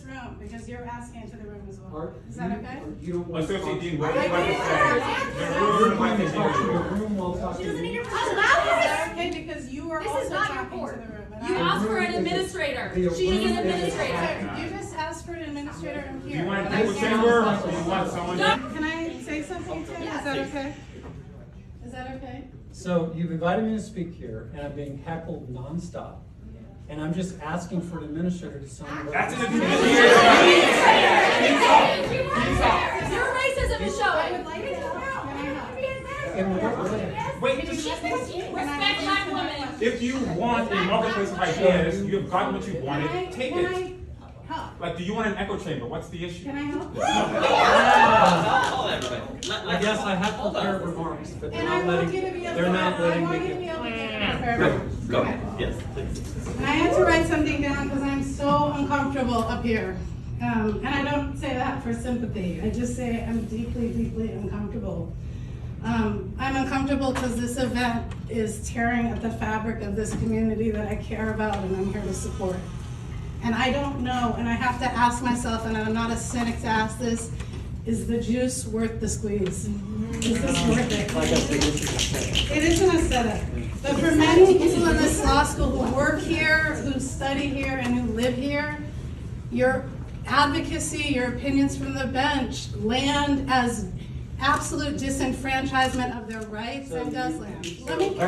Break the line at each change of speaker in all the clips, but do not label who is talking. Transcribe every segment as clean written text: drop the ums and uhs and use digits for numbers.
room because you're asking into the room as well. Is that okay?
Associate Dean, what would you like to say? The room will talk to you.
Is that okay? Because you are also talking to the room.
You asked for an administrator. She is an administrator.
You just asked for an administrator in here.
Do you want an echo chamber or do you want someone?
Can I say something, Tim? Is that okay? Is that okay?
So you've invited me to speak here, and I'm being heckled nonstop. And I'm just asking for an administrator to sign.
That's an
Your racism is showing.
Wait,
Respect black women.
if you want a marketplace of ideas, you have gotten what you wanted, take
Can
it.
I help?
Like, do you want an echo chamber? What's the issue?
Can I help?
I guess I have prepared remarks, but they're
And I
not
want
letting,
you to be able
they're
to,
not
I
letting
want
me
you to be
get.
able to get prepared.
Go.
Okay.
Yes, please.
And I had to write something down because I'm so uncomfortable up here. And I don't say that for sympathy. I just say I'm deeply, deeply uncomfortable. I'm uncomfortable because this event is tearing at the fabric of this community that I care about and I'm here to support. And I don't know, and I have to ask myself, and I'm not a cynic to ask this, is the juice worth the squeeze? Is this worth it?
Like I said, this is a setup.
It isn't a setup. But for many people in this law school who work here, who study here, and who live here, your advocacy, your opinions from the bench land as absolute disenfranchisement of their rights and does land. Let me please.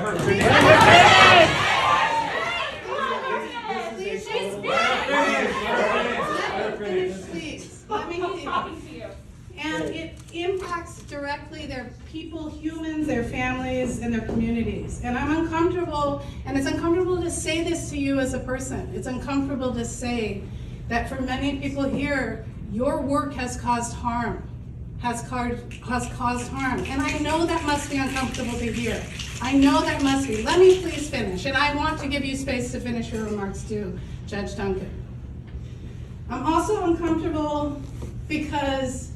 Let me finish. And it impacts directly their people, humans, their families, and their communities. And I'm uncomfortable, and it's uncomfortable to say this to you as a person. It's uncomfortable to say that for many people here, your work has caused harm, has caused harm. And I know that must be uncomfortable to hear. I know that must be. Let me please finish, and I want to give you space to finish your remarks too, Judge Duncan. I'm also uncomfortable because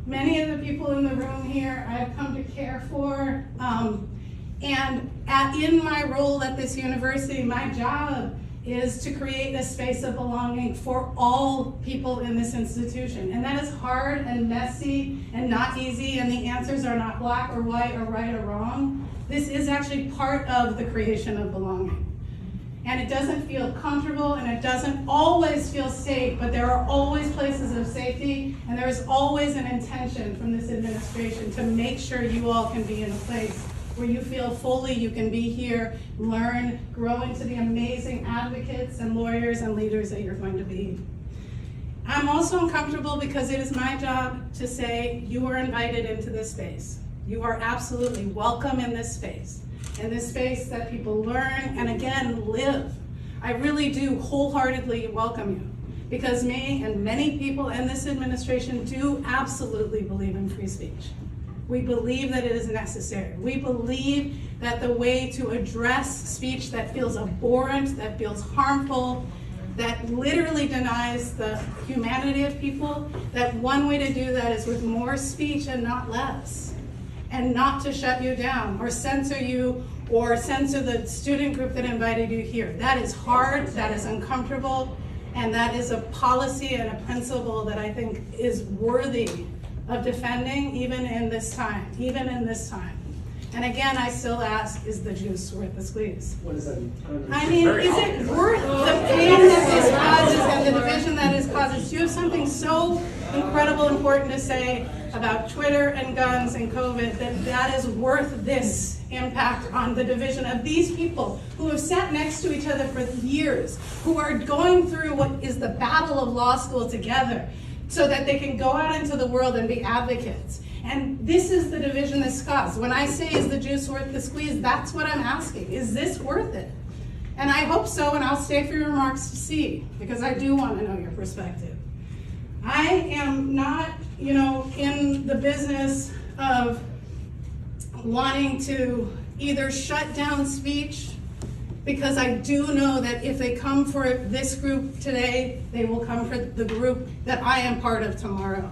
many of the people in the room here I've come to care for, and in my role at this university, my job is to create a space of belonging for all people in this institution. And that is hard and messy and not easy, and the answers are not black or white or right or wrong. This is actually part of the creation of belonging. And it doesn't feel comfortable, and it doesn't always feel safe, but there are always places of safety, and there is always an intention from this administration to make sure you all can be in a place where you feel fully you can be here, learn, grow into the amazing advocates and lawyers and leaders that you're going to be. I'm also uncomfortable because it is my job to say you are invited into this space. You are absolutely welcome in this space that people learn and again live. I really do wholeheartedly welcome you because me and many people in this administration do absolutely believe in free speech. We believe that it is necessary. We believe that the way to address speech that feels abhorrent, that feels harmful, that literally denies the humanity of people, that one way to do that is with more speech and not less. And not to shut you down or censor you or censor the student group that invited you here. That is hard, that is uncomfortable, and that is a policy and a principle that I think is worthy of defending even in this time, And again, I still ask, is the juice worth the squeeze?
What does that mean?
I mean, is it worth the pain that this causes and the division that it causes? Do you have something so incredible important to say about Twitter and guns and COVID that is worth this impact on the division of these people who have sat next to each other for years, who are going through what is the battle of law school together so that they can go out into the world and be advocates? And this is the division this caused. When I say, is the juice worth the squeeze, that's what I'm asking. Is this worth it? And I hope so, and I'll stay for your remarks to see, because I do want to know your perspective. I am not, in the business of wanting to either shut down speech, because I do know that if they come for this group today, they will come for the group that I am part of tomorrow.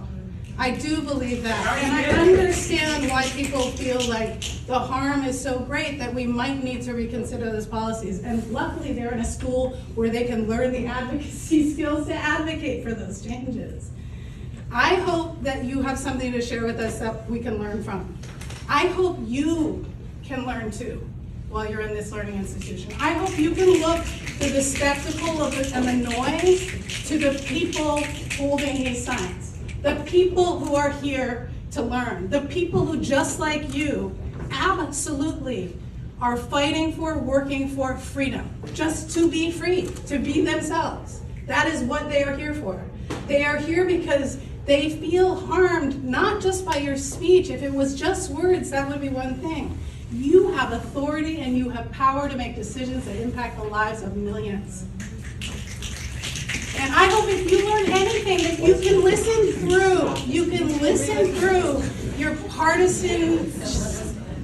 I do believe that, and I understand why people feel like the harm is so great that we might need to reconsider those policies. And luckily, they're in a school where they can learn the advocacy skills to advocate for those changes. I hope that you have something to share with us that we can learn from. I hope you can learn too while you're in this learning institution. I hope you can look through the spectacle and the noise to the people holding these signs, the people who are here to learn, the people who, just like you, absolutely are fighting for, working for freedom, just to be free, to be themselves. That is what they are here for. They are here because they feel harmed, not just by your speech. If it was just words, that would be one thing. You have authority and you have power to make decisions that impact the lives of millions. And I hope if you learn anything that you can listen through your partisan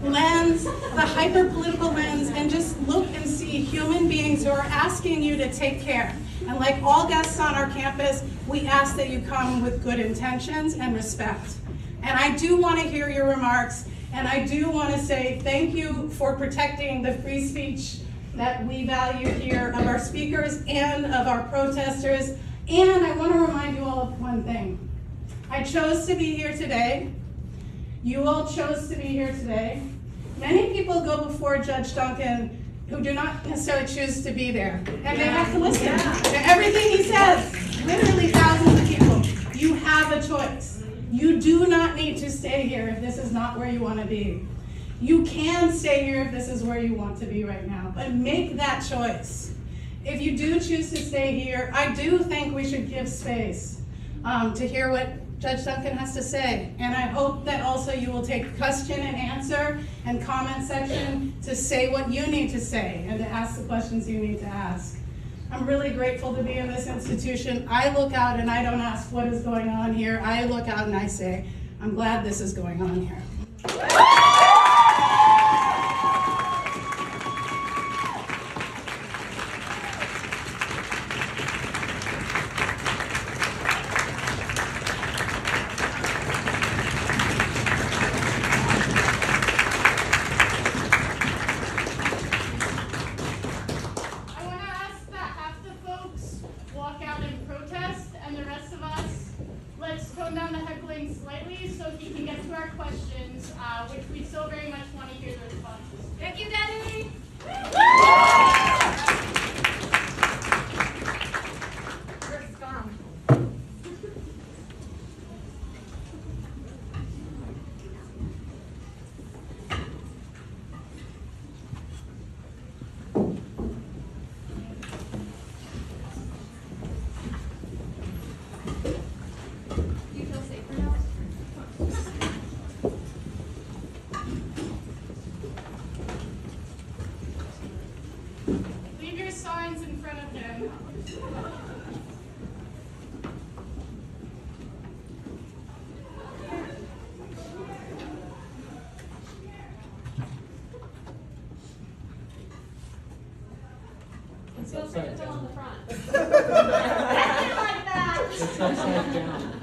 lens, the hyper-political lens, and just look and see human beings who are asking you to take care. And like all guests on our campus, we ask that you come with good intentions and respect. And I do want to hear your remarks, and I do want to say thank you for protecting the free speech that we value here of our speakers and of our protesters. And I want to remind you all of one thing. I chose to be here today. You all chose to be here today. Many people go before Judge Duncan who do not necessarily choose to be there. And they have to listen to everything he says. Literally thousands of people. You have a choice. You do not need to stay here if this is not where you want to be. You can stay here if this is where you want to be right now, but make that choice. If you do choose to stay here, I do think we should give space to hear what Judge Duncan has to say. And I hope that also you will take question and answer and comment section to say what you need to say and to ask the questions you need to ask. I'm really grateful to be in this institution. I look out and I don't ask what is going on here. I look out and I say, I'm glad this is going on here.
It's upside down.
On the front.
Like that. It's upside down.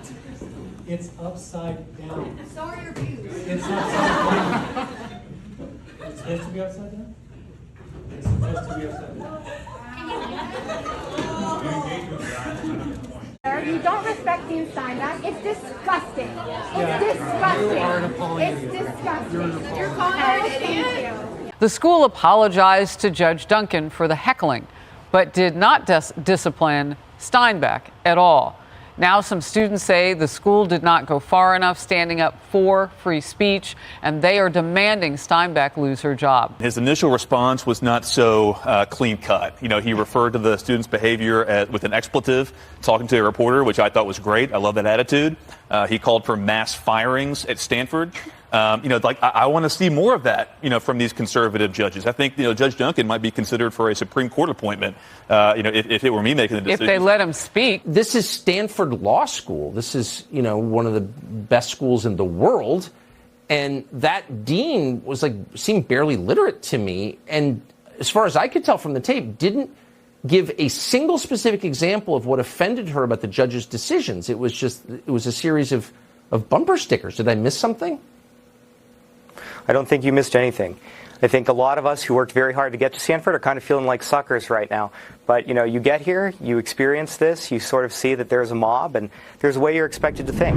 It's upside down.
So are your views.
It's upside down. It's supposed to be upside down? It's supposed to be upside down.
You don't respect Dean Steinbach. It's disgusting. It's disgusting.
You are an apology.
It's disgusting.
You're calling her an idiot?
The school apologized to Judge Duncan for the heckling, but did not discipline Steinbach at all. Now some students say the school did not go far enough standing up for free speech, and they are demanding Steinbach lose her job.
His initial response was not so clean cut. You know, he referred to the students' behavior with an expletive, talking to a reporter, which I thought was great. I love that attitude. He called for mass firings at Stanford. I want to see more of that, from these conservative judges. I think, Judge Duncan might be considered for a Supreme Court appointment, if it were me making the decision.
If they let him speak.
This is Stanford Law School. This is, one of the best schools in the world. And that dean seemed barely literate to me. And as far as I could tell from the tape, didn't give a single specific example of what offended her about the judge's decisions. It was a series of bumper stickers. Did I miss something?
I don't think you missed anything. I think a lot of us who worked very hard to get to Stanford are kind of feeling like suckers right now. But, you get here, you experience this, you sort of see that there's a mob, and there's a way you're expected to think.